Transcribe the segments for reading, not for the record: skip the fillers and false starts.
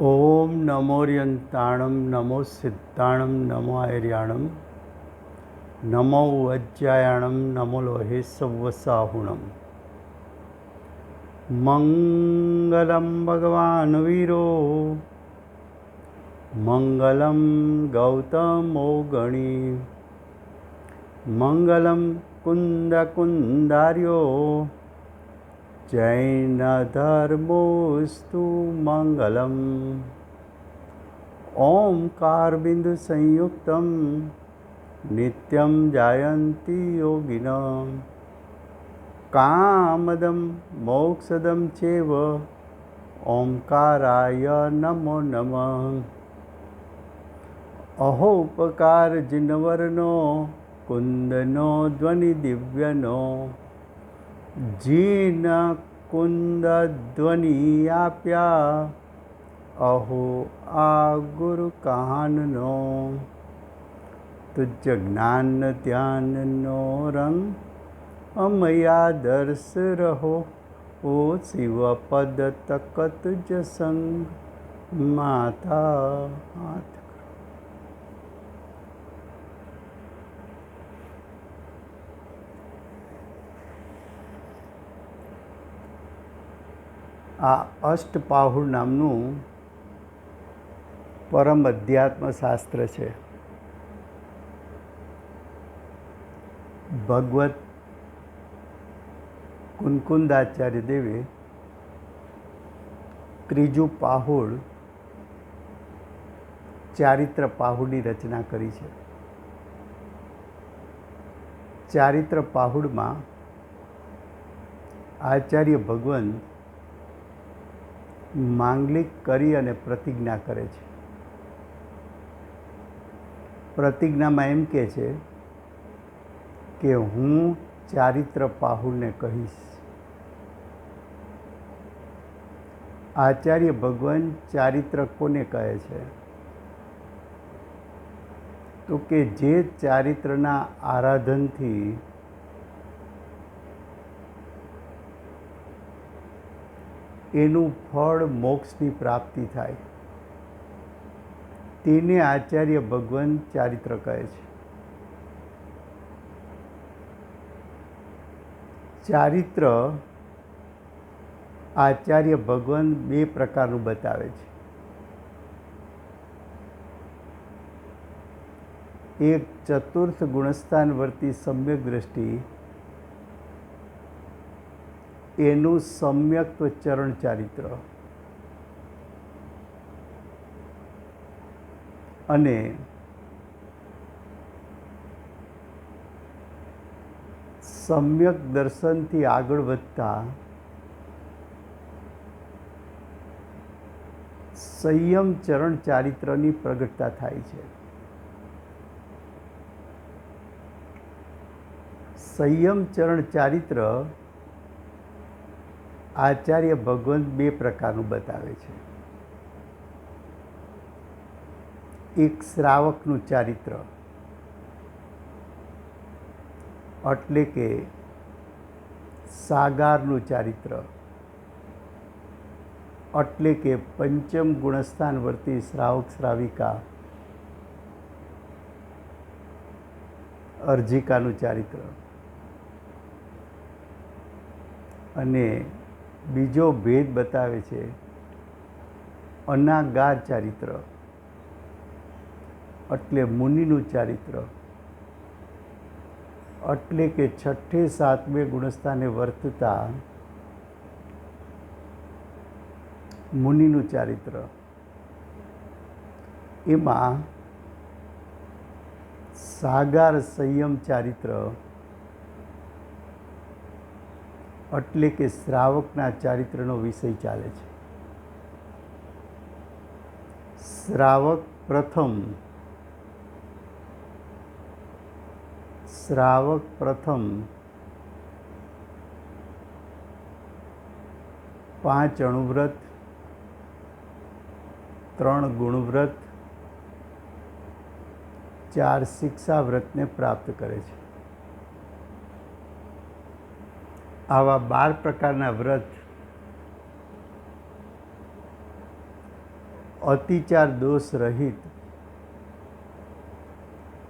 ओम नमोर्यंताणं नमो सिद्धाणं नमो आर्याणं नमो वज्रायाणं नमो लोहे सव्वसाहुणं मंगलं भगवान् वीरो मंगलं गौतमो गणी मंगलं कुन्दकुन्दार्यो जैनधर्मोऽस्तु मंगलम् ओंकार बिंदु संयुक्तं नित्यं जायन्ति योगिनः कामदं मोक्षदं चैव ओंकाराय नमो नमः। अहोपकार जिनवर्नो कुंदनो ध्वनि दिव्यनो जीन कुंद ध्वनि आप्या अहो आ गुरु कहाननो तुझ ज्ञान ध्यान नो रंग अमया दर्श रहो ओ शिव पद तक तुझ संग माता हाथ। आ अष्टपाहुर नामनु परम अध्यात्म शास्त्र है। भगवत कुनकुंदाचार्य देवे त्रीजू पाहुड़ चारित्र पाहुड़ी रचना करी है। चारित्र पाहुड़ में आचार्य भगवान मांगलिक करी अने प्रतिज्ञा करे छे। प्रतिज्ञा में एम के छे कि हूँ चारित्र पाहुड़ ने कहीश। आचार्य भगवान चारित्र कोने कहे छे तो कि जे चारित्रना आराधन थी एनु फल मोक्षनी प्राप्ति थाय तेने आचार्य भगवान चारित्र कहे छे। चारित्र आचार्य भगवान बे प्रकारनु बतावे छे। एक चतुर्थ गुणस्थान वर्ती सम्यक दृष्टि एनु सम्यक्त्व चरण चारित्र अने सम्यक दर्शन थी आगळ वधता संयम चरण चारित्रनी प्रगटता थाय छे। संयम चरण चारित्र आचार्य भगवान बे प्रकारनु बतावे छे। एक श्रावकनु चारित्र એટલે કે સાગારનું ચારિત્ર એટલે કે પંચમ ગુણસ્થાન વર્તી શ્રાવક શ્રાવિકા અર્જિકાનું ચારિત્ર અને બીજો ભેદ બતાવે છે અનાગાર ચારિત્ર એટલે મુનિનું ચારિત્ર એટલે કે છઠ્ઠે સાતમે ગુણસ્થાને વર્તતા મુનિનું ચારિત્ર એમાં સાગાર સંયમ ચારિત્ર એટલે કે શ્રાવકના ચારિત્રનો વિષય ચાલે છે। શ્રાવક प्रथम 5 अणुव्रत 3 गुणव्रत 4 शिक्षा व्रत ने प्राप्त करे छे। आवा 12 प्रकारना व्रत અતિચાર દોષ રહિત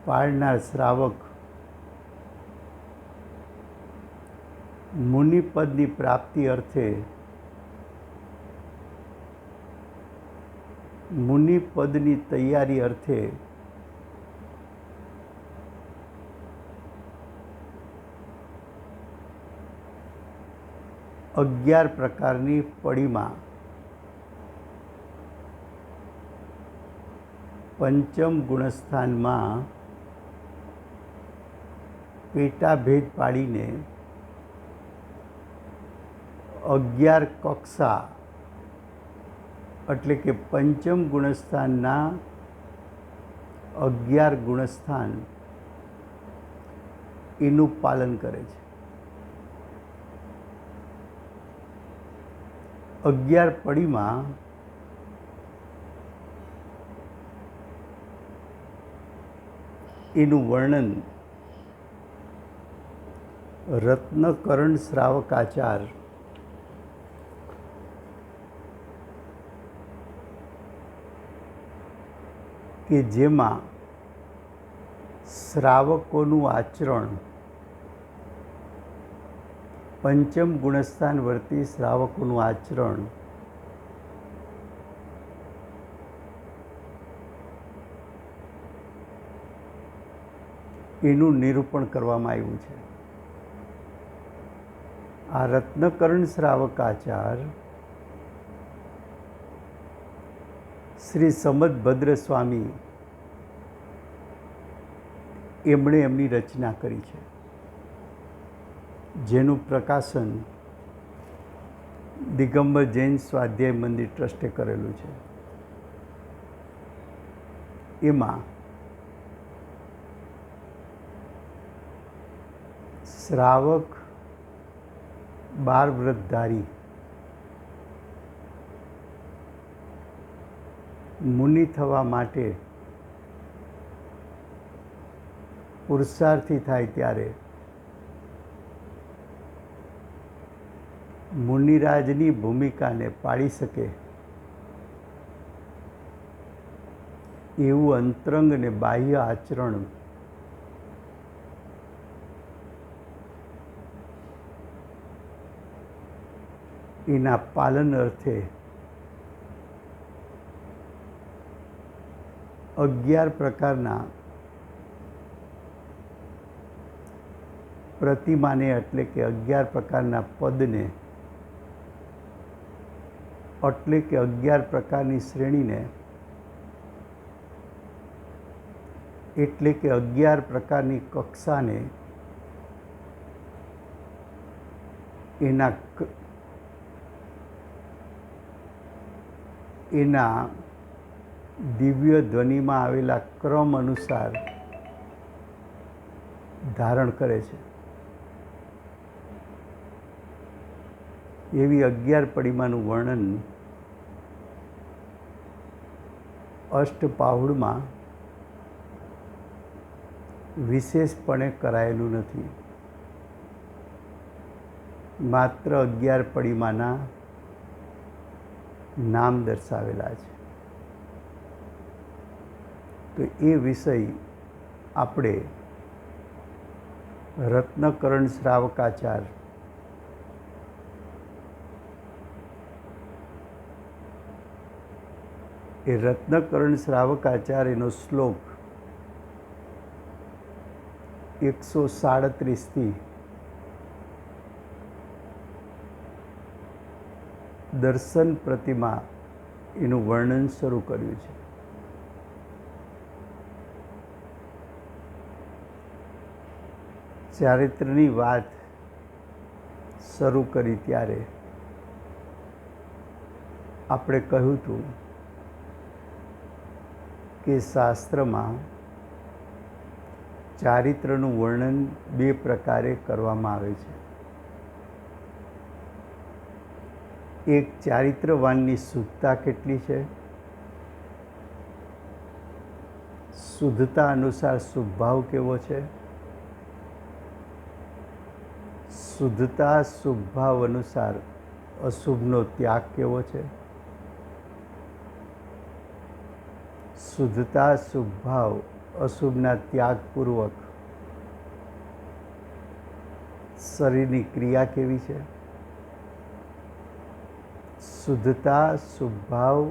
પાળનાર શ્રાવક મુનિપદની પ્રાપ્તિ અર્થે મુનિપદની તૈયારી અર્થે અગિયાર પ્રકારની પડીમાં પંચમ ગુણસ્થાનમાં પેટાભેદ પાડીને 11 કક્ષા એટલે કે પંચમ ગુણસ્થાનના 11 ગુણસ્થાન એનું પાલન કરે છે. 11 પડીમાં એનું વર્ણન રત્નકરણ શ્રાવકાચાર કે જેમાં શ્રાવકોનું આચરણ પંચમ ગુણસ્થાન વર્તી શ્રાવકોનું આચરણ એનું નિરૂપણ કરવામાં આવ્યું છે. આ રત્નકરણ શ્રાવકાચાર શ્રી સમદભદ્ર સ્વામી એમણે એમની રચના કરી છે, જેનું પ્રકાશન દિગંબર જૈન સ્વાધ્યાય મંદિર ટ્રસ્ટે કરેલું છે. એમાં શ્રાવક 12 વ્રતધારી મુનિ થવા માટે પુરુષાર્થી થાય ત્યારે મુનિરાજની ભૂમિકાને પાડી શકે એવું અંતરંગ અને બાહ્ય આચરણ એના પાલન અર્થે 11 પ્રકારના પ્રતિમાને એટલે કે 11 પ્રકારના પદને એટલે કે 11 પ્રકારની શ્રેણીને એટલે કે 11 પ્રકારની કક્ષાને એના દિવ્ય ધ્વનિમાં આવેલા ક્રમ અનુસાર ધારણ કરે છે. એવી 11 પડીમાનું વર્ણન અષ્ટપાહુડમાં વિશેષપણે કરાયેલું નથી. માત્ર 11 પડીમાના નામ દર્શાવેલા છે. તો એ વિષય આપણે રત્નકરણ શ્રાવકાચાર એ રત્નકરણ શ્રાવકાચાર એનો શ્લોક 137 દર્શન પ્રતિમા એનું વર્ણન શરૂ કર્યું છે. ચારિત્રની વાત શરૂ કરી ત્યારે આપણે કહ્યું હતું કે શાસ્ત્રમાં ચારિત્રનું વર્ણન 2 પ્રકારે કરવામાં આવે છે. એક ચારિત્રવાનની શુદ્ધતા કેટલી છે, શુદ્ધતા અનુસાર શુભભાવ કેવો છે, શુદ્ધતા શુભભાવ અનુસાર અશુભનો ત્યાગ કેવો છે, શુદ્ધતા, શુભ ભાવ, અશુભના ત્યાગપૂર્વક શરીરની ક્રિયા કેવી છે? શુદ્ધતા, શુભ ભાવ,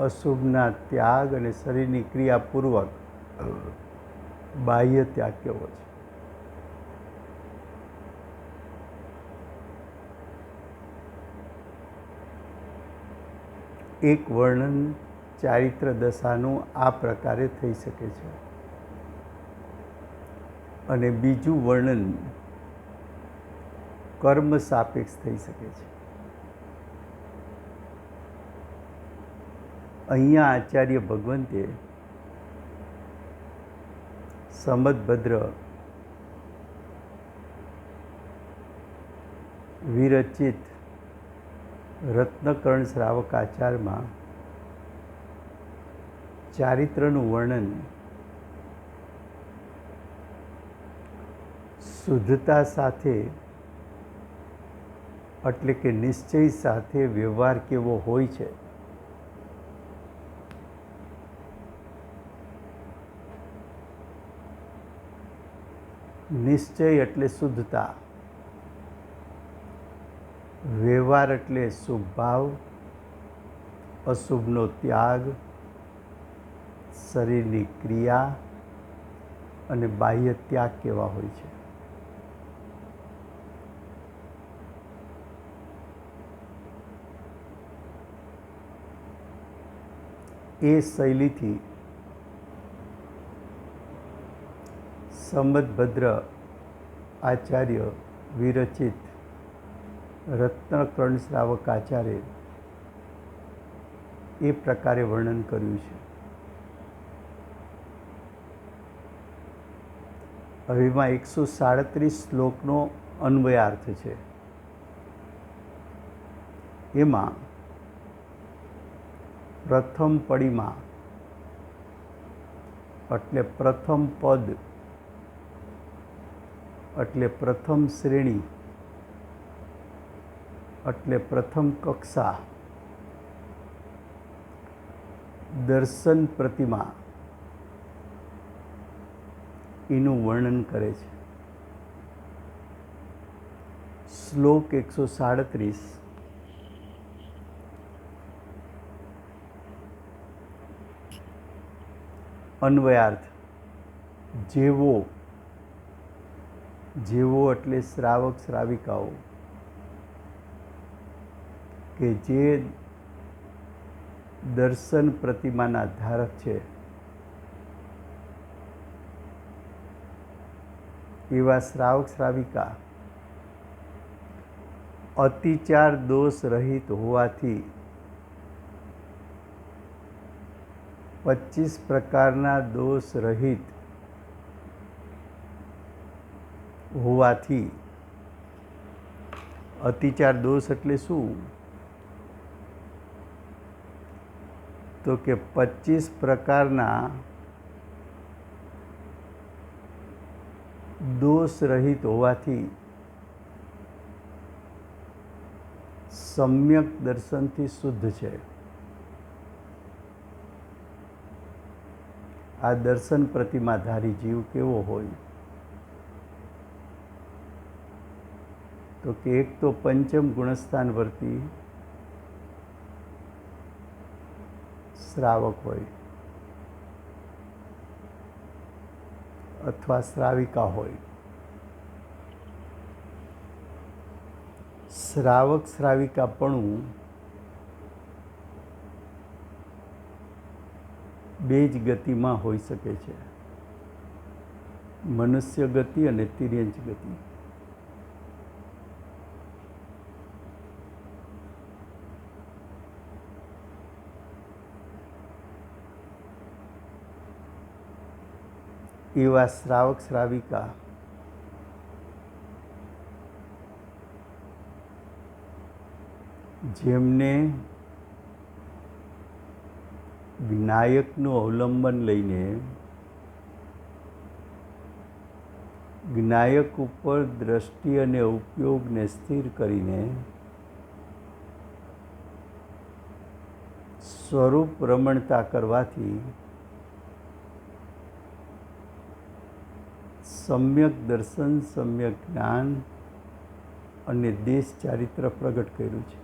અશુભના ત્યાગ અને શરીરની ક્રિયાપૂર્વક બાહ્ય ત્યાગ કેવો છે? એક વર્ણન ચારિત્ર દશાનું આ પ્રકારે થઈ શકે છે અને બીજું વર્ણન કર્મ સાપેક્ષ થઈ શકે છે. અહીંયા આચાર્ય ભગવંતે સમદભદ્ર વિરચિત રત્નકર્ણ શ્રાવક આચારમાં ચારિત્રનું વર્ણન શુદ્ધતા સાથે એટલે કે નિશ્ચય સાથે વ્યવહાર કેવો હોય છે નિશ્ચય એટલે શુદ્ધતા, વ્યવહાર એટલે શુભ ભાવ, અશુભનો ત્યાગ, શરીરની ક્રિયા અને બાહ્ય ત્યાગ કેવા હોય છે. એ શૈલીથી સમદભદ્ર આચાર્ય વિરચિત રત્નકર્ણ શ્રાવક આચાર્ય એ પ્રકારે વર્ણન કર્યું છે. હવે એમાં 137 શ્લોકનો અન્વયાર્થ છે. એમાં પ્રથમ પડીમાં એટલે પ્રથમ પદ એટલે પ્રથમ શ્રેણી એટલે પ્રથમ કક્ષા દર્શન પ્રતિમા એનું વર્ણન કરે છે. શ્લોક 137 અન્વયાર્થ. જેવો જેવો એટલે શ્રાવક શ્રાવિકાઓ કે જે દર્શન પ્રતિમાના ધારક છે એવા શ્રાવક શ્રાવિકા અતિચાર દોષ રહિત હોવાથી 25 પ્રકારના દોષ રહિત હોવાથી, અતિચાર દોષ એટલે શું? તો કે 25 પ્રકારના દોષ રહિત હોવાથી સમ્યક દર્શનથી શુદ્ધ છે. આ દર્શન પ્રતિમાધારી જીવ કેવો હોય? તો કે એક તો પંચમ ગુણસ્થાન વર્તી શ્રાવક હોય અથવા શ્રાવિકા હોય. શ્રાવક શ્રાવિકાપણું બે જ ગતિમાં હોઈ શકે છે, મનુષ્ય ગતિ અને તિર્યંચ ગતિ. એવા શ્રાવક શ્રાવિકા જેમને જ્ઞાયકનું અવલંબન લઈને જ્ઞાયક ઉપર દ્રષ્ટિ અને ઉપયોગને સ્થિર કરીને સ્વરૂપ રમણતા કરવાથી સમ્યક દર્શન, સમ્યક જ્ઞાન અને દેશ ચારિત્ર પ્રગટ કર્યું છે.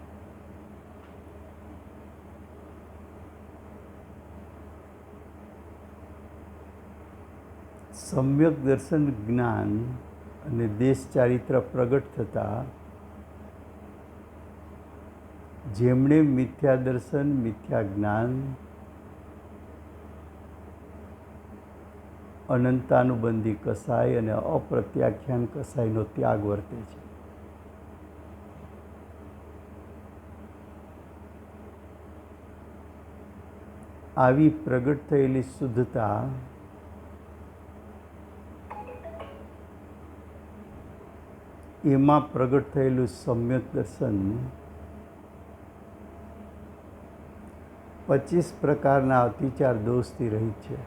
સમ્યક દર્શન, જ્ઞાન અને દેશ ચારિત્ર પ્રગટ થતાં જેમણે મિથ્યા દર્શન, મિથ્યા જ્ઞાન, અનંતાનુબંધી કસાય અને અપ્રત્યાખ્યાન કસાયનો ત્યાગ વર્તે છે. આવી પ્રગટ થયેલી શુદ્ધતા એમાં પ્રગટ થયેલું સમ્યક દર્શન 25 પ્રકારના અતિચાર દોષથી રહિત છે.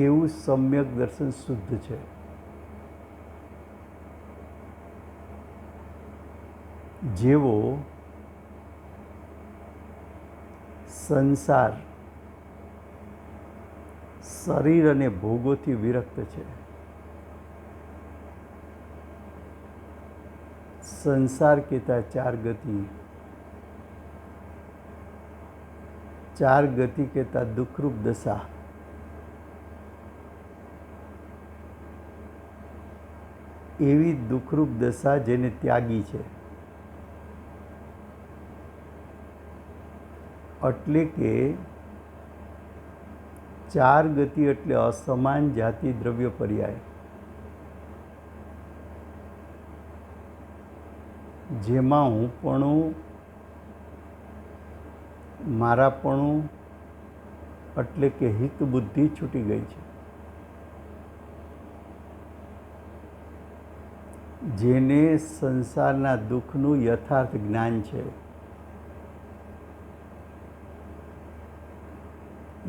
એવું સમ્યક દર્શન શુદ્ધ છે. જેવો સંસાર શરીર અને ભોગોથી વિરક્ત છે. સંસાર કહેતા ચાર ગતિ, ચાર ગતિ કહેતા દુઃખરૂપ દશા, એવી દુઃખરૂપ દશા જેને ત્યાગી છે. એટલે કે ચાર ગતિ એટલે અસમાન જાતિ દ્રવ્ય પર્યાય, જેમાં હુંપણું, મારાપણું એટલે કે હિત બુદ્ધિ છૂટી ગઈ છે. જેને સંસારના દુઃખનું યથાર્થ જ્ઞાન છે.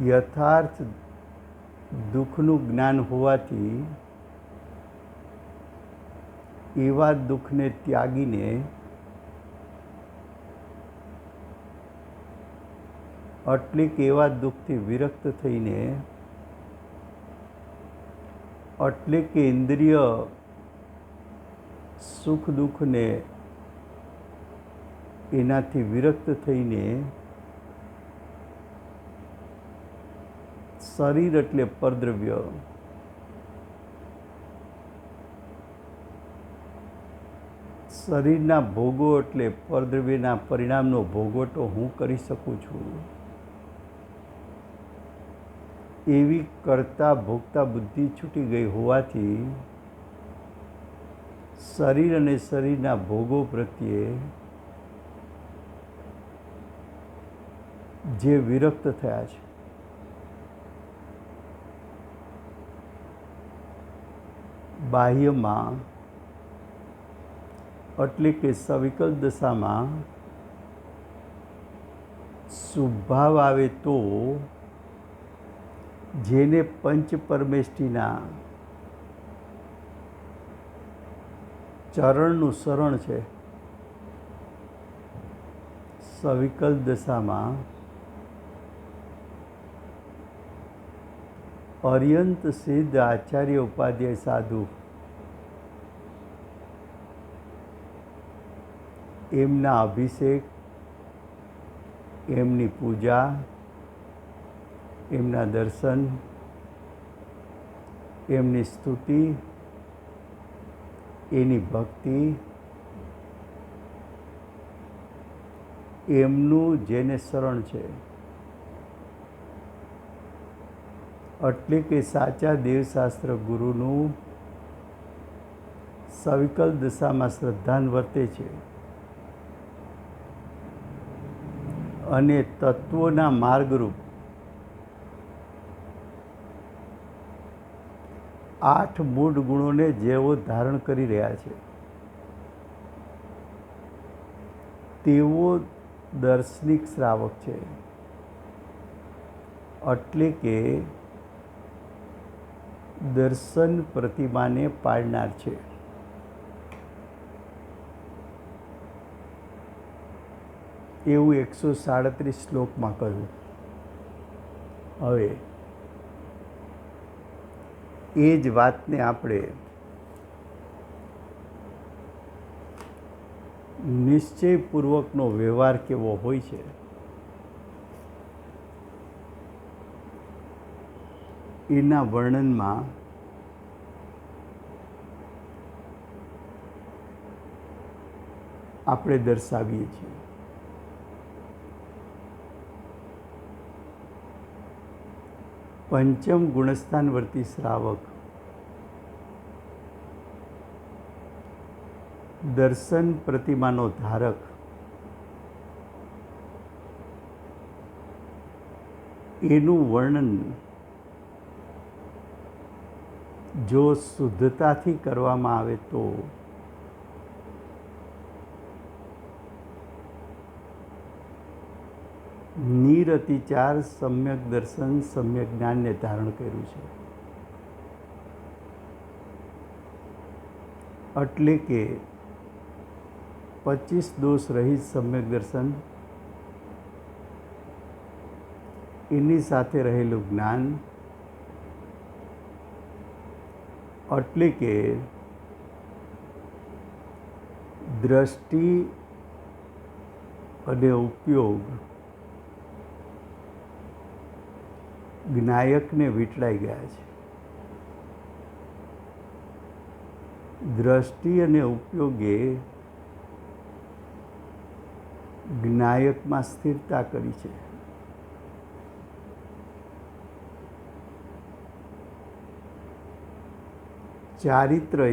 યથાર્થ દુઃખનું જ્ઞાન હોવાથી એવા દુઃખને ત્યાગીને એટલે કે એવા દુઃખથી વિરક્ત થઈને એટલે કે ઇન્દ્રિય સુખ દુઃખને એનાથી વિરક્ત થઈને શરીર એટલે પરદ્રવ્ય, શરીરના ભોગો એટલે પરદ્રવ્યના પરિણામનો ભોગવટો હું કરી શકું છું, એવી કરતા ભોગતા બુદ્ધિ છૂટી ગઈ હોવાથી શરીર અને શરીરના ભોગો પ્રત્યે જે વિરક્ત થયા છે, બાહ્યમાં એટલે કે સવિકલ્પ દશામાં શુભાવ આવે તો જેને પંચ પરમેષ્ઠીના ચરણનું શરણ છે, સવિકલ્પ દશામાં અર્યંત સિદ્ધ આચાર્ય ઉપાધ્યાય સાધુ એમના અભિષેક, એમની પૂજા, એમના દર્શન, એમની સ્તુતિ, એની ભક્તિ, એમનું જેને શરણ છે, એટલે કે સાચા દેવશાસ્ત્ર ગુરુનું સવિકલ્પ દશામાં શ્રદ્ધાન વર્તે છે અને તત્વોના માર્ગરૂપ 8 મૂળ ગુણોને જેઓ ધારણ કરી રહ્યા છે તેઓ દર્શનિક શ્રાવક છે. એટલે કે દર્શન પ્રતિમાને પાડનાર છે. એવું 137 શ્લોકમાં કહ્યું. હવે એ જ વાતને આપણે નિશ્ચયપૂર્વકનો વ્યવહાર કેવો હોય છે એના વર્ણનમાં આપણે દર્શાવીએ છીએ. પંચમ ગુણસ્થાનવર્તી શ્રાવક દર્શન પ્રતિમાનો ધારક એનું વર્ણન જો શુદ્ધતાથી કરવામાં આવે તો નિરતિચાર સમ્યક દર્શન સમ્યક જ્ઞાનને ધારણ કર્યું છે. એટલે કે 25 દોષ રહિત સમ્યક દર્શન, એની સાથે રહેલું જ્ઞાન, એટલે કે દ્રષ્ટિ અને ઉપયોગ જ્ઞાયકને વીંટળાઈ ગયા છે. દ્રષ્ટિ અને ઉપયોગે જ્ઞાયકમાં સ્થિરતા કરી છે. ચારિત્રએ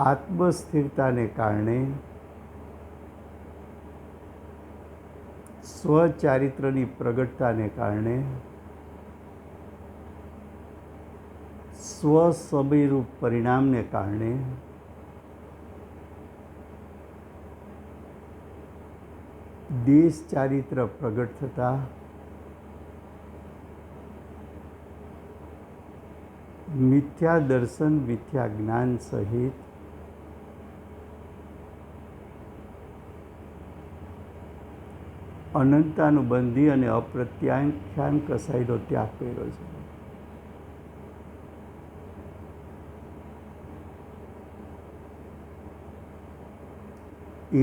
આત્મસ્થિરતાને કારણે સ્વચારિત્રની પ્રગટતાને કારણે સ્વસમયરૂપ પરિણામને કારણે દેશ ચારિત્ર પ્રગટ થતા મિથ્યા દર્શન મિથ્યા જ્ઞાન સહિત અનંતાનુબંધી અને અપ્રત્યાખ્યાન કસાઈનો ત્યાગ કર્યો છે.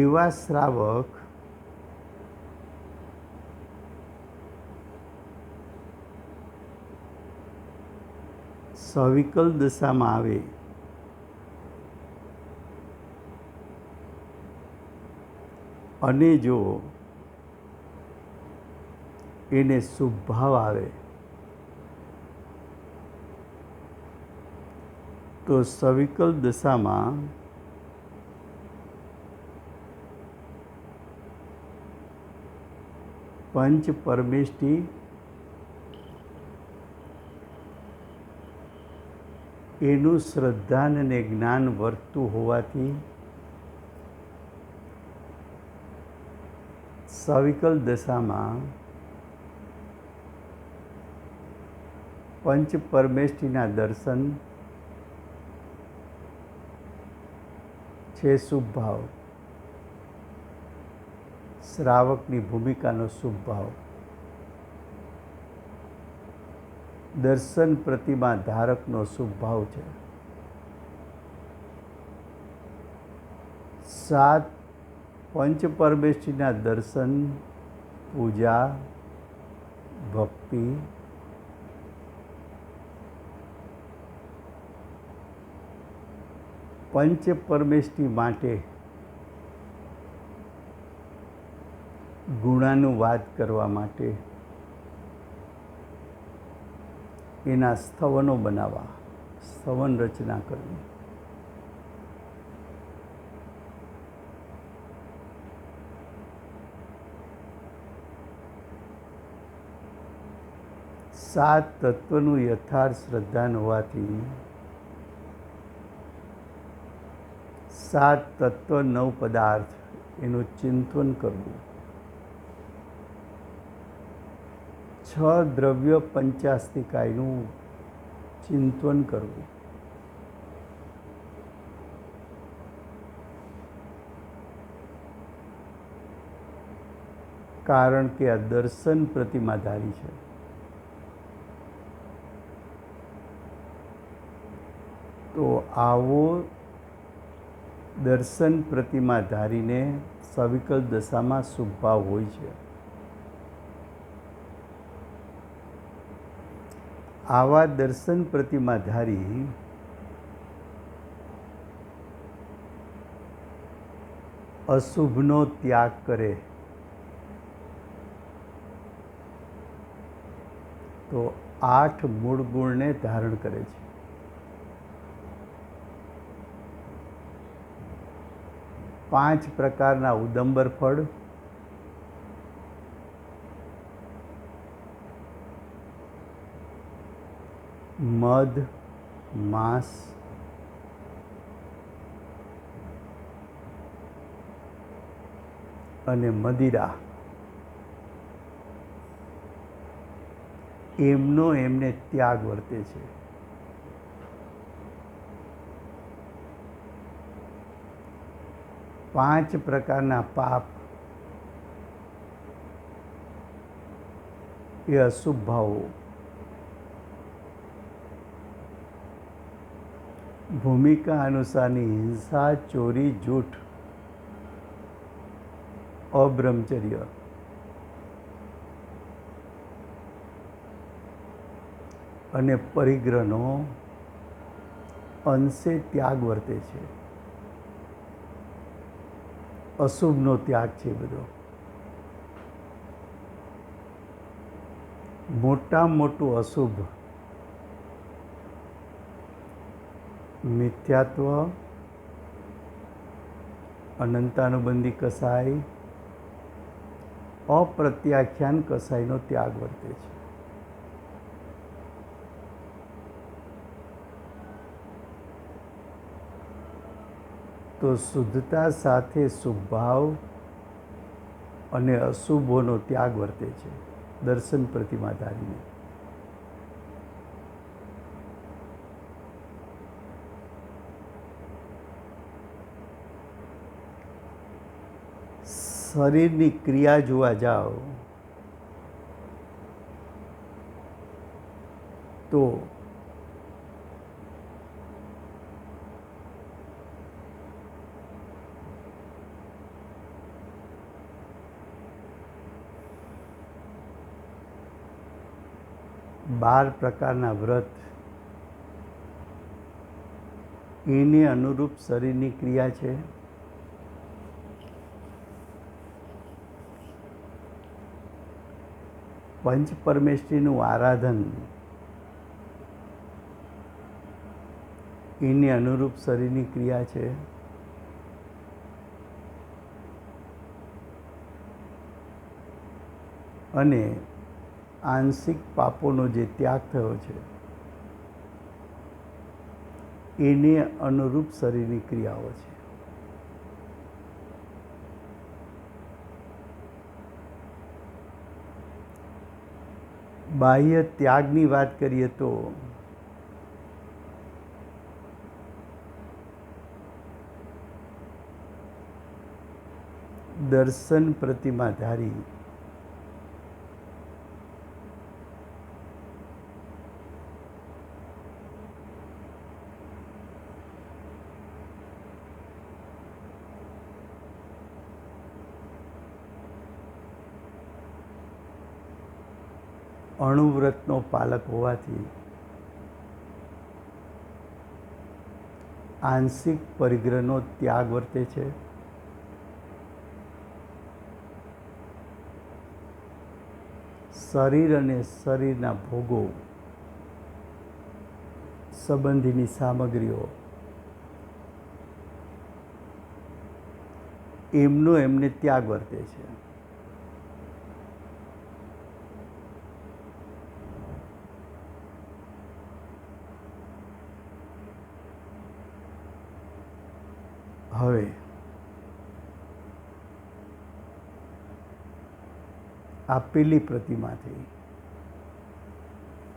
એવા શ્રાવક સવિકલ દશામાં આવે અને જો એને શુભ ભાવ આવે તો સવિકલ દશામાં પંચ પરમેષ્ઠી એનું શ્રદ્ધા અને જ્ઞાન વર્તતું હોવાથી સવિકલ દશામાં પંચ પરમેષ્ઠીના દર્શન છે શુભ ભાવ. શ્રાવકની ભૂમિકાનો શુભ ભાવ. દર્શન પ્રતિમા ધારકનો શુભ ભાવ છે. 7 પંચ પરમેષ્ઠીના દર્શન, પૂજા, ભક્તિ, પંચ પરમેષ્ઠી માટે ગુણાનુવાદ કરવા માટે એના સ્થવનો બનાવવા, સ્થવન રચના કરવી. સાત તત્વનું યથાર્થ શ્રદ્ધાન હોવાથી 7 તત્વ 9 પદાર્થ એનું ચિંતન કરવું. 6 દ્રવ્ય પંચાસ્તિકાયનું ચિંતન કરવું. કારણ કે આ દર્શન પ્રતિમાધારી છે. તો આવો દર્શન પ્રતિમાધારીને સવિકલ દશામાં શુભ ભાવ હોય છે. આવા દર્શન પ્રતિમાધારી અશુભનો ત્યાગ કરે તો 8 મૂળ ગુણને ધારણ કરે છે. પાંચ પ્રકારના ઉદંબર ફળ, મધ, માંસ, અને મદિરા એમનો એમને ત્યાગ વર્તે છે. પાંચ પ્રકારના પાપ એ અશુભ ભાવો, ભૂમિકા અનુસારની હિંસા, ચોરી, જૂઠ, અબ્રહ્મચર્ય, અને પરિગ્રહનો અંશે ત્યાગ વર્તે છે. અશુભનો ત્યાગ છે બધો. મોટામાં મોટું અશુભ મિથ્યાત્વ, અનંતાનુબંધી કસાય, અપ્રત્યાખ્યાન કસાયનો ત્યાગ વર્તે છે. તો શુદ્ધતા સાથે શુભભાવ અને અશુભોનો ત્યાગ વર્તે છે દર્શન પ્રતિમાધારીને. શરીરની ક્રિયા જોવા જાઓ તો બાર પ્રકારના વ્રત એને અનુરૂપ શરીરની ક્રિયા છે. પંચ પરમેશ્વરીનું આરાધન એને અનુરૂપ શરીરની ક્રિયા છે. અને આંશિક પાપોનો જે ત્યાગ થયો છે એને અનુરૂપ શરીરની ક્રિયાઓ છે. બાહ્ય ત્યાગની વાત કરીએ તો દર્શન પ્રતિમાધારી અણુવ્રતનો પાલક હોવાથી આંશિક પરિગ્રહનો ત્યાગ વર્તે છે. શરીર અને શરીરના ભોગો સંબંધીની સામગ્રીઓ એમનો એમને ત્યાગ વર્તે છે. હવે આપેલી પ્રતિમાથી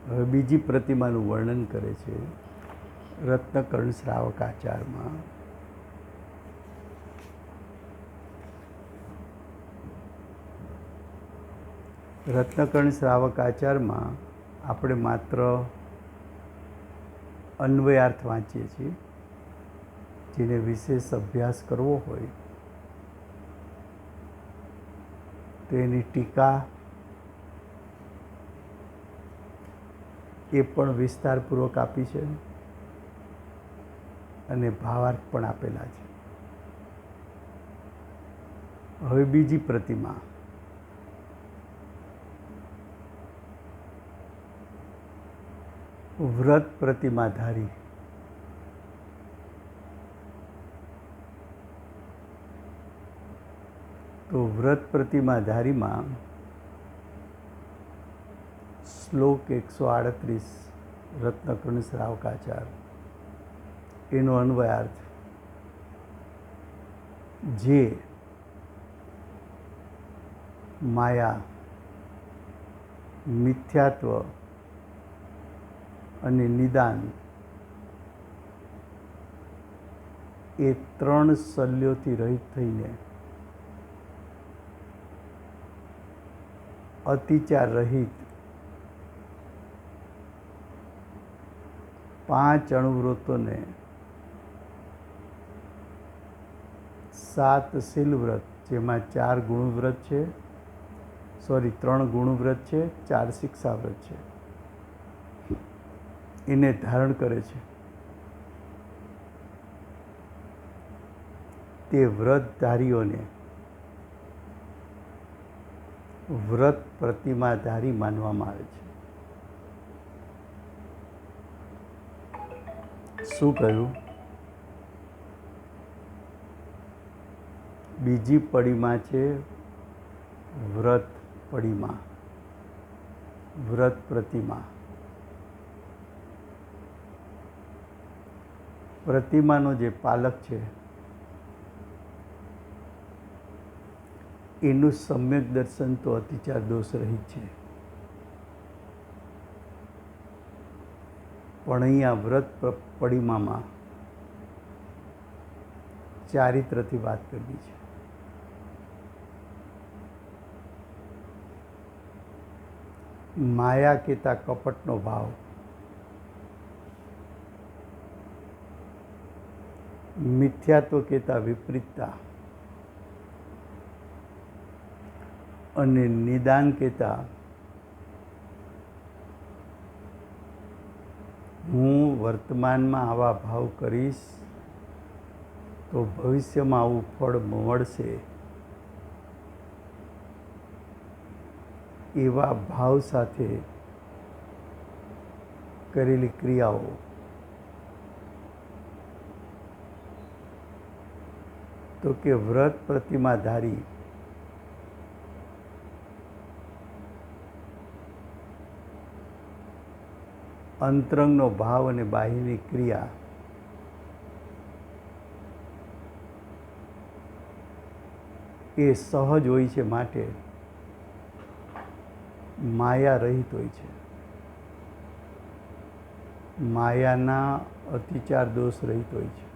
હવે બીજી પ્રતિમાનું વર્ણન કરે છે રત્નકર્ણ શ્રાવકાચારમાં. રત્નકર્ણ શ્રાવક આચારમાં આપણે માત્ર અન્વયાર્થ વાંચીએ છીએ. જેને વિશેષ અભ્યાસ કરવો હોય તો એની ટીકા એ પણ વિસ્તારપૂર્વક આપી છે અને ભાવાર્થ પણ આપેલા છે. હવે બીજી પ્રતિમા, વ્રત પ્રતિમાધારી. તો વ્રત પ્રતિમાધારીમાં શ્લોક 138 રત્નકર્ણ શ્રાવકાચાર, એનો અન્વયાર્થ, જે માયા, મિથ્યાત્વ અને નિદાન એ ત્રણ શલ્યોથી રહિત થઈને અતિચાર રહિત 5 અણુવ્રતોને 7 શીલવ્રત, જેમાં 4 ગુણવ્રત છે, 3 ગુણવ્રત છે, 4 શિક્ષાવ્રત છે, એને ધારણ કરે છે. તે વ્રતધારીઓને વ્રત પ્રતિમાધારી માનવામાં આવે છે. શું કહ્યું? બીજી પડીમાં છે વ્રત પડીમાં, વ્રત પ્રતિમા. પ્રતિમાનો જે પાલક છે એનું સમ્યક દર્શન તો અતિચાર દોષ રહિત છે, પણ અહીંયા વ્રત પડીમામાં ચારિત્રથી વાત કરવી છે. માયા કહેતા કપટનો ભાવ, મિથ્યાત્વ કહેતા વિપરીતતા અને નિદાન કહેતા હું વર્તમાનમાં આવા ભાવ કરીશ તો ભવિષ્યમાં આવું ફળ મળશે, એવા ભાવ સાથે કરેલી ક્રિયાઓ તો કે વ્રત પ્રતિમાધારી અંતરંગનો ભાવ અને બાહ્યની ક્રિયા એ સહજ હોય છે, માટે માયા રહિત હોય છે. માયાના અતિચાર દોષ રહિત હોય છે.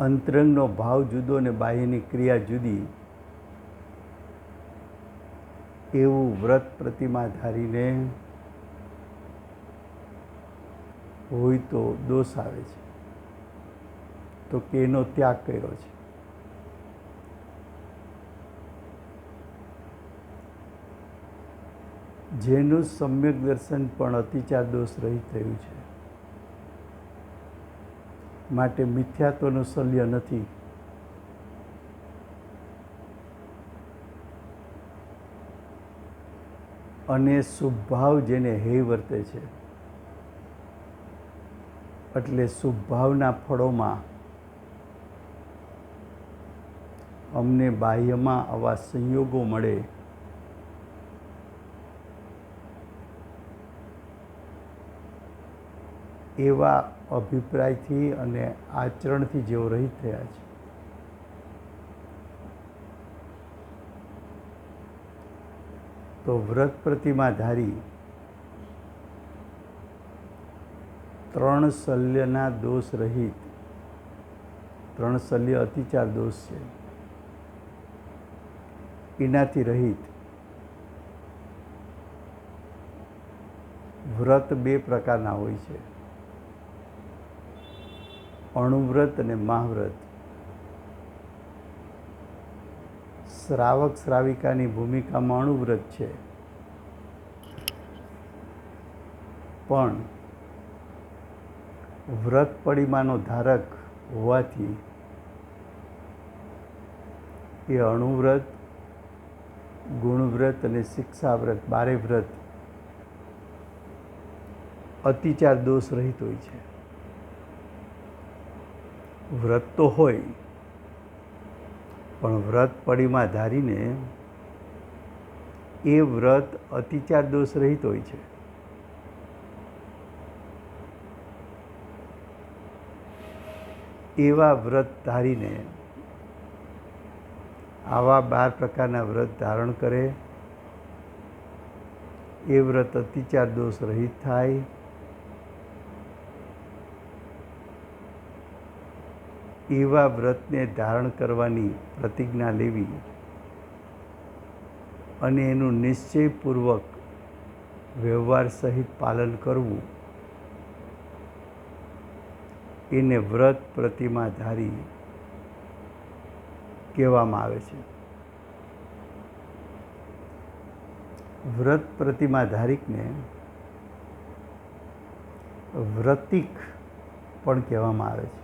અંતરંગનો ભાવ જુદો અને બાહ્યની ક્રિયા જુદી, એવું વ્રત પ્રતિમાધારીને હોય તો દોષ આવે છે, તો કે એનો ત્યાગ કર્યો છે. જેનું સમ્યક દર્શન પણ અતિચાર દોષ રહિત થયું છે, માટે મિથ્યાત્વનું શલ્ય નથી. અને શુભભાવ જેને હે વર્તે છે, એટલે શુભભાવના ફળોમાં અમને બાહ્યમાં આવા સંયોગો મળે એવા અભિપ્રાયથી અને આચરણથી જેઓ રહિત થયા છે, તો વ્રત પ્રતિમાધારી 3 શલ્યના દોષ રહિત, 3 શલ્ય અતિચાર દોષ છે, એનાથી રહિત વ્રત બે પ્રકારના હોય છે, અણુવ્રત અને મહાવ્રત. શ્રાવક શ્રાવિકાની ભૂમિકામાં અણુવ્રત છે, પણ વ્રત પડિમાનો ધારક હોવાથી એ અણુવ્રત, ગુણવ્રત અને શિક્ષાવ્રત બારે વ્રત અતિચાર દોષ રહિત હોય છે. વ્રત તો હોય, પણ વ્રત પડિમા ધારીને એ વ્રત અતિચાર દોષ રહિત હોય છે. એવા વ્રત ધારીને આવા 12 પ્રકારના વ્રત ધારણ કરે, એ વ્રત અતિચાર દોષ રહિત થાય. એવા વ્રતને ધારણ કરવાની પ્રતિજ્ઞા લેવી અને એનું નિશ્ચયપૂર્વક વ્યવહાર સહિત પાલન કરવું, એને વ્રત પ્રતિમાધારી કહેવામાં આવે છે. વ્રત પ્રતિમાધારિકને વ્રતિક પણ કહેવામાં આવે છે.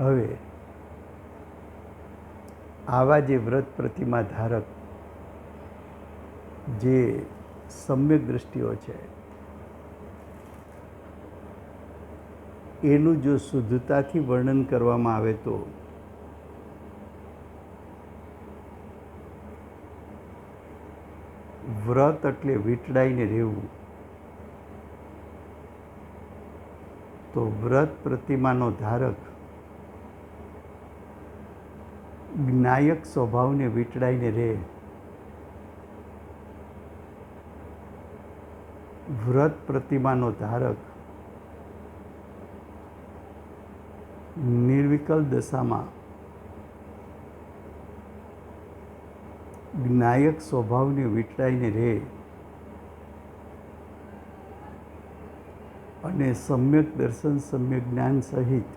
હવે આવા જે વ્રત પ્રતિમા ધારક જે સમ્યક દૃષ્ટિઓ છે, એનું જો શુદ્ધતાથી વર્ણન કરવામાં આવે તો વ્રત એટલે વીંટળાઈને રહેવું. તો વ્રત પ્રતિમાનો ધારક જ્ઞાયક સ્વભાવને વીંટળાઈને રહે. વ્રત પ્રતિમાનો ધારક નિર્વિકલ દશામાં જ્ઞાયક સ્વભાવને વીંટળાઈને રહે અને સમ્યક દર્શન, સમ્યક જ્ઞાન સહિત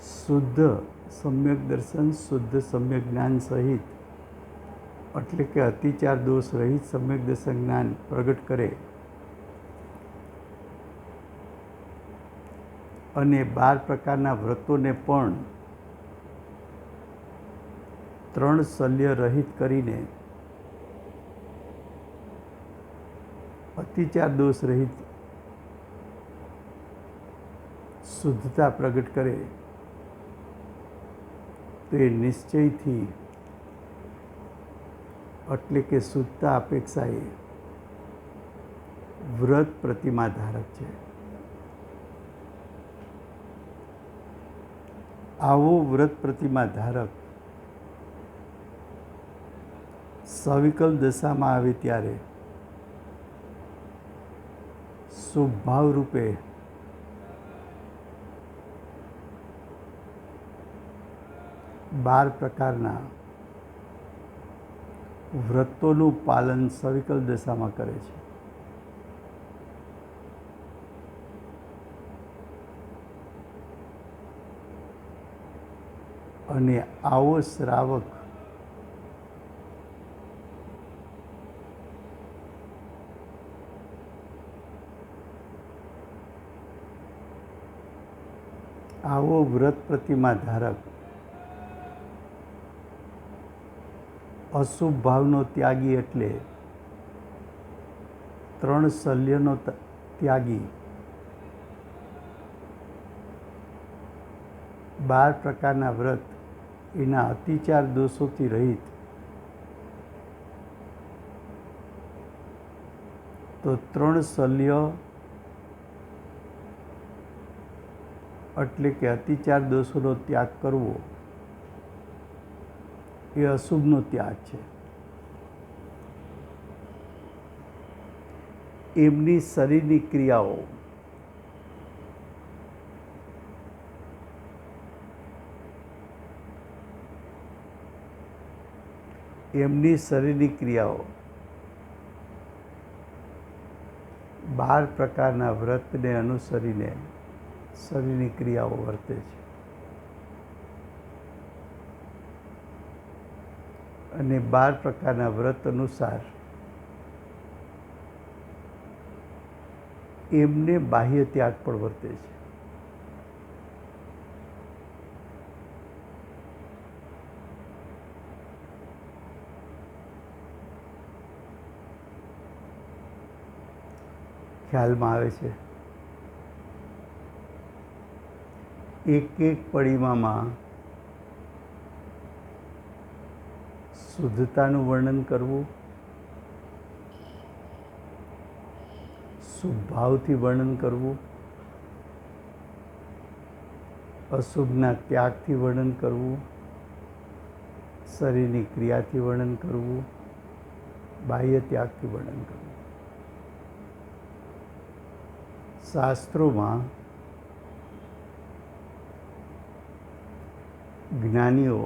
શુદ્ધ સમ્યક દર્શન, શુદ્ધ સમ્યક જ્ઞાન સહિત એટલે કે અતિચાર દોષ રહિત સમ્યક દર્શન જ્ઞાન પ્રગટ કરે અને 12 પ્રકારના વ્રતોને પણ 3 શલ્ય રહિત કરીને અતિચાર દોષ રહિત શુદ્ધતા પ્રગટ કરે, તો એ નિશ્ચયથી એટલે કે શુદ્ધતા અપેક્ષાએ વ્રત પ્રતિમા ધારક છે. આવો વ્રત પ્રતિમા ધારક સવિકલ દશામાં આવે ત્યારે શુભ ભાવ રૂપે બાર પ્રકારના વ્રતોનું પાલન સવિકલ દશામાં કરે છે. અને આવો શ્રાવક આવો વ્રત પ્રતિમા ધારક અશુભ ભાવનો ત્યાગી એટલે 3 શલ્યનો ત્યાગી, 12 પ્રકારના વ્રત એના અતિચાર દોષોથી રહિત, તો 3 શલ્ય એટલે કે અતિચાર દોષોનો ત્યાગ કરવો એ અશુભનો ત્યાગ છે. એમની શરીરની ક્રિયાઓ, એમની શરીરની ક્રિયાઓ 12 પ્રકારના વ્રતને અનુસરીને શરીરની ક્રિયાઓ વર્તે છે. અને 12 પ્રકારના વ્રત અનુસાર એમને બાહ્ય ત્યાગ પણ વર્તે છે. ખ્યાલમાં આવે છે? એક એક પડીમામાં શુદ્ધતાનું વર્ણન કરવું, શુભ ભાવથી વર્ણન કરવું, અશુભના ત્યાગથી વર્ણન કરવું, શરીરની ક્રિયાથી વર્ણન કરવું, બાહ્ય ત્યાગથી વર્ણન કરવું. શાસ્ત્રોમાં જ્ઞાનીઓ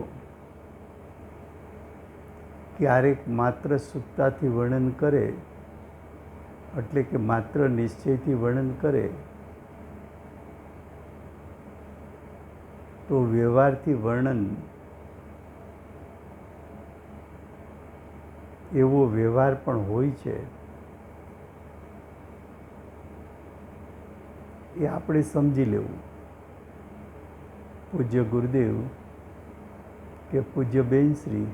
ક્યારેક માત્ર શુદ્ધતાથી વર્ણન કરે, એટલે કે માત્ર નિશ્ચયથી વર્ણન કરે, તો વ્યવહારથી વર્ણન એવો વ્યવહાર પણ હોય છે. એ આપણે સમજી લેવું. પૂજ્ય ગુરુદેવ કે પૂજ્ય બેનશ્રી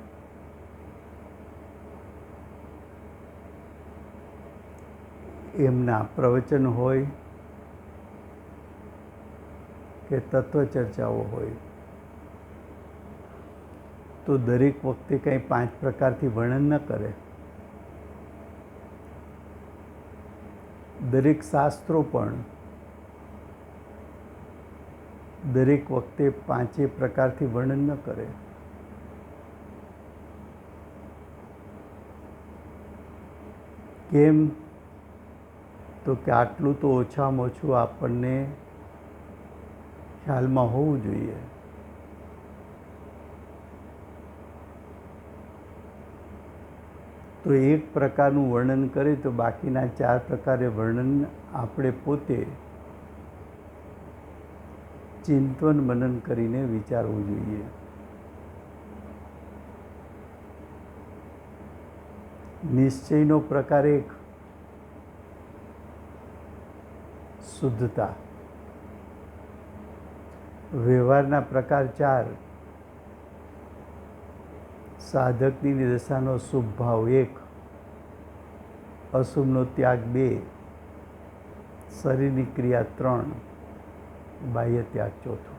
એમના પ્રવચન હોય કે તત્વચર્ચાઓ હોય, તો દરેક વખતે કંઈ 5 પ્રકારથી વર્ણન ન કરે. દરેક શાસ્ત્રો પણ દરેક વખતે 5 પ્રકારથી વર્ણન ન કરે. કેમ? તો કે આટલું તો ઓછામાં ઓછું આપણને ખ્યાલમાં હોવું જોઈએ. તો એક પ્રકારનું વર્ણન કરે તો બાકીના 4 પ્રકારે વર્ણન આપણે પોતે ચિંતન મનન કરીને વિચારવું જોઈએ. નિશ્ચયનો પ્રકાર 1 શુદ્ધતા, વ્યવહારના પ્રકાર 4 સાધકની દશાનો શુભ ભાવ 1, અશુભનો ત્યાગ 2, શરીરની ક્રિયા 3, બાહ્ય ત્યાગ 4.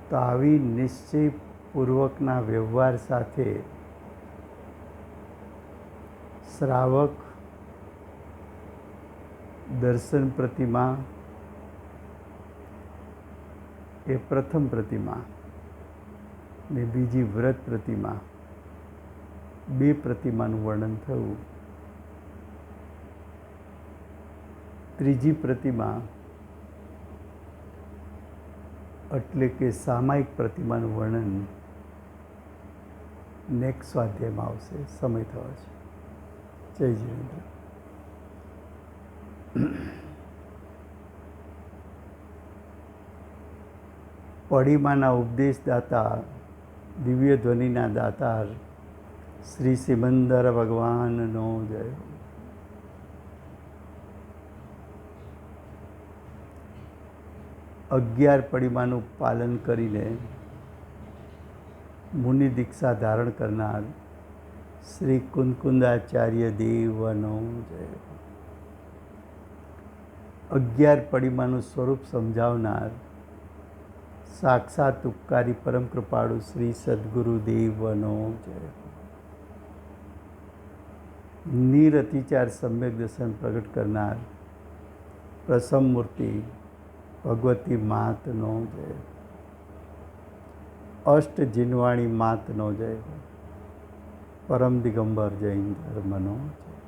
તો આવી નિશ્ચયપૂર્વકના વ્યવહાર સાથે શ્રાવક દર્શન પ્રતિમા એ પ્રથમ પ્રતિમા ને બીજી વ્રત પ્રતિમા, 2 પ્રતિમાનું વર્ણન થયું. ત્રીજી પ્રતિમા એટલે કે સામાયિક પ્રતિમાનું વર્ણન નેક્સ્ટ સ્વાધ્યાયમાં આવશે. સમય થયો છે. જય જીનેન્દ્ર. પડીમાના ઉપદેશદાતા, દિવ્ય ધ્વનિના દાતાર શ્રી સિમંદર ભગવાનનો જય. અગિયાર પડીમાનું પાલન કરીને મુનિ દીક્ષા ધારણ કરનાર શ્રી કુંકુંદાચાર્ય દેવનો જય. 11 પડીમાનું સ્વરૂપ સમજાવનાર સાક્ષાત ઉપકારી પરમ કૃપાળુ શ્રી સદગુરુ દેવનો જય. નિરતિચાર સમ્યક દર્શન પ્રગટ કરનાર પ્રસમ મૂર્તિ ભગવતી માતનો જય. અષ્ટ જીનવાણી માતનો જય. પરમ દિગંબર જૈન ધર્મનો જય.